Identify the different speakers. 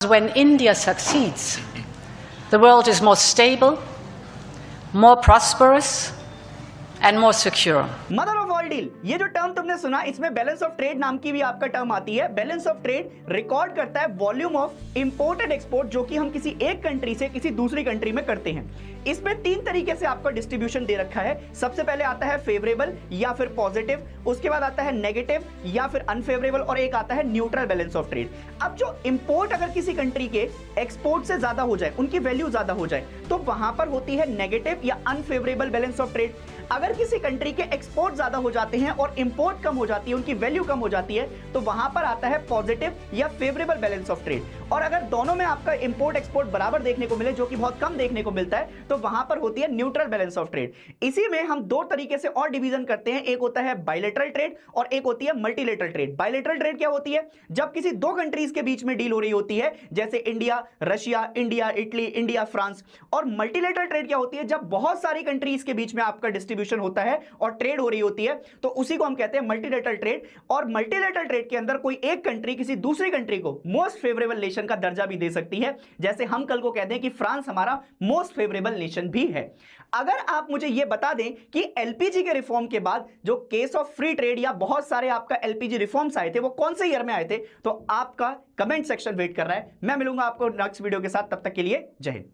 Speaker 1: When India succeeds, the world is more stable, more prosperous, and more secure.
Speaker 2: Mother of all deal, ये जो term तुमने सुना, इसमें balance of trade नाम की भी आपका टर्म आती है। बैलेंस ऑफ ट्रेड रिकॉर्ड करता है volume of import and export जो कि हम किसी एक कंट्री से किसी दूसरी कंट्री में करते हैं। इसमें तीन तरीके से आपका डिस्ट्रीब्यूशन दे रखा है। सबसे पहले आता है फेवरेबल या फिर पॉजिटिव, उसके बाद आता है नेगेटिव या फिर अनफेवरेबल, और एक आता है न्यूट्रल बैलेंस ऑफ ट्रेड। अब जो इंपोर्ट अगर किसी कंट्री के एक्सपोर्ट से ज्यादा हो जाए, उनकी वैल्यू ज्यादा हो जाए, तो वहां पर होती है नेगेटिव या अनफेवरेबल बैलेंस ऑफ ट्रेड। अगर किसी कंट्री के एक्सपोर्ट ज्यादा हो जाते हैं और इंपोर्ट कम हो जाती है, उनकी वैल्यू कम हो जाती है, तो वहां पर आता है पॉजिटिव या फेवरेबल बैलेंस ऑफ ट्रेड। और अगर दोनों में आपका इंपोर्ट एक्सपोर्ट बराबर देखने को मिले, जो कि बहुत कम देखने को मिलता है, तो वहां पर होती है न्यूट्रल बैलेंस ऑफ ट्रेड। इसी में हम दो तरीके से और डिवीजन करते हैं, एक होता है बायलैटरल ट्रेड और एक होती है मल्टीलैटरल ट्रेड। बायलैटरल ट्रेड क्या होती है? जब किसी दो कंट्रीज के बीच में डील हो रही होती है, जैसे India Russia, India Italy, India France. और मल्टीलैटरल ट्रेड क्या होती है? जब बहुत सारी कंट्रीज के बीच में आपका डिस्ट्रीब्यूशन होता है और ट्रेड हो रही होती है, तो उसी को हम कहते हैं मल्टीलैटरल ट्रेड। और मल्टीलैटरल ट्रेड के अंदर कोई एक कंट्री किसी दूसरी कंट्री को मोस्ट फेवरेबल नेशन का दर्जा भी दे सकती है, जैसे हम कल को कहते हैं कि फ्रांस हमारा मोस्ट फेवरेबल नेशन भी है। अगर आप मुझे यह बता दें कि एलपीजी के रिफॉर्म के बाद जो केस ऑफ फ्री ट्रेड या बहुत सारे आपका एलपीजी रिफॉर्म्स आए थे, वो कौन से ईयर में आए थे, तो आपका कमेंट सेक्शन वेट कर रहा है। मैं मिलूंगा आपको नेक्स्ट वीडियो के साथ, तब तक के लिए जय हिंद।